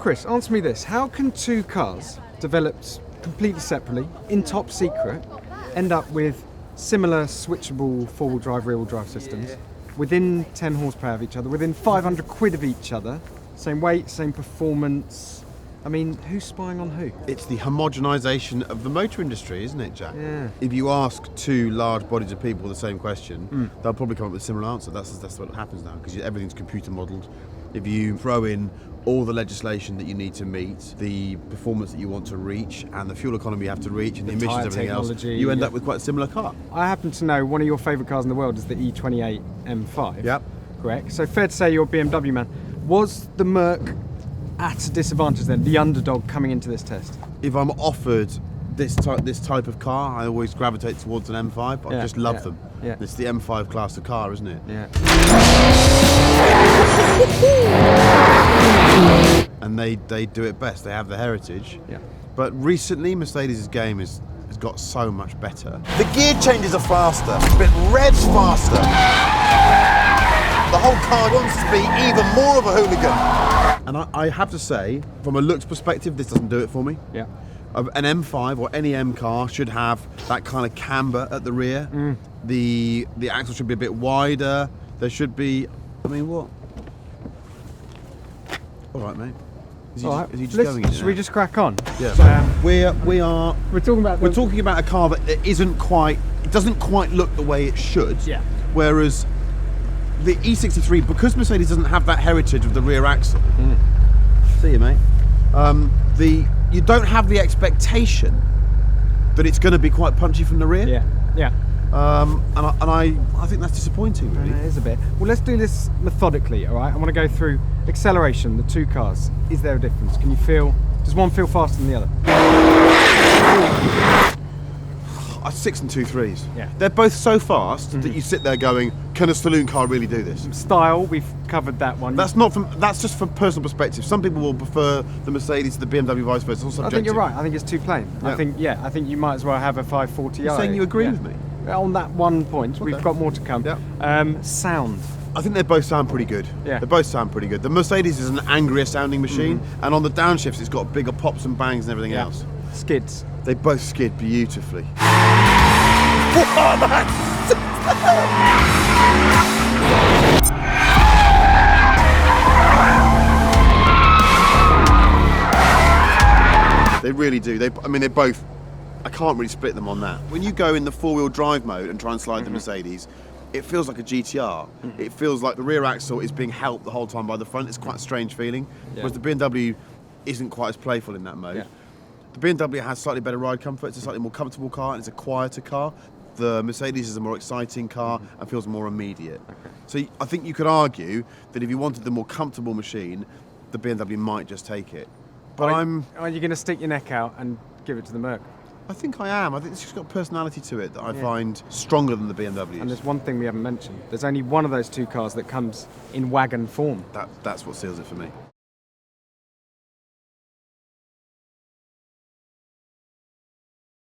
Chris, answer me this. How can two cars developed completely separately, in top secret, end up with similar switchable four-wheel drive, rear-wheel drive systems within 10 horsepower of each other, within 500 quid of each other, same weight, same performance? I mean, who's spying on who? It's the homogenisation of the motor industry, isn't it, Jack? Yeah. If you ask two large bodies of people the same question, they'll probably come up with a similar answer. That's what happens now, because everything's computer modelled. If you throw in all the legislation that you need to meet, the performance that you want to reach, and the fuel economy you have to reach, and the emissions, everything else, you end up with quite a similar car. I happen to know one of your favourite cars in the world is the E28 M5. Yep. Correct. So fair to say you're a BMW man. Was the Merc at a disadvantage then, the underdog coming into this test? If I'm offered this type of car, I always gravitate towards an M5. I just love them. Yeah. It's the M5 class of car, isn't it? Yeah. And they do it best. They have the heritage. Yeah. But recently, Mercedes' game has got so much better. The gear changes are faster, but revs faster. The whole car wants to be even more of a hooligan. And I have to say, from a looks perspective, this doesn't do it for me. Yeah. An M5 or any M car should have that kind of camber at the rear. The axle should be a bit wider. There should be, I mean, what? All right, mate. Is he just going in Should we just crack on? Yeah. So We're talking about a car that doesn't quite look the way it should. Yeah. Whereas the E63, because Mercedes doesn't have that heritage of the rear axle. See you, mate. You don't have the expectation that it's going to be quite punchy from the rear. Yeah. Yeah. And I think that's disappointing, really. It is a bit. Well, let's do this methodically, all right? I want to go through acceleration, the two cars. Is there a difference? Does one feel faster than the other? 6 and 2 3s. Yeah. They're both so fast that you sit there going, can a saloon car really do this? Style, we've covered that one. That's just from personal perspective. Some people will prefer the Mercedes to the BMW, vice versa. It's all subjective. I think you're right. I think it's too plain. Yeah. I think you might as well have a 540i. You're saying you agree with me? On that one point, Okay. we've got more to come. Yeah. Sound. I think they both sound pretty good. Yeah. They both sound pretty good. The Mercedes is an angrier sounding machine, and on the downshifts it's got bigger pops and bangs and everything else. Skids. They both skid beautifully. They really do. They're both. I can't really split them on that. When you go in the four-wheel drive mode and try and slide the Mercedes, it feels like a GTR. It feels like the rear axle is being helped the whole time by the front. It's quite a strange feeling. Whereas the BMW isn't quite as playful in that mode. Yeah. The BMW has slightly better ride comfort. It's a slightly more comfortable car and it's a quieter car. The Mercedes is a more exciting car and feels more immediate. Okay. So I think you could argue that if you wanted the more comfortable machine, the BMW might just take it. But Are you going to stick your neck out and give it to the Merc? I think I am. I think it's just got personality to it that I find stronger than the BMW. And there's one thing we haven't mentioned. There's only one of those two cars that comes in wagon form. That's what seals it for me.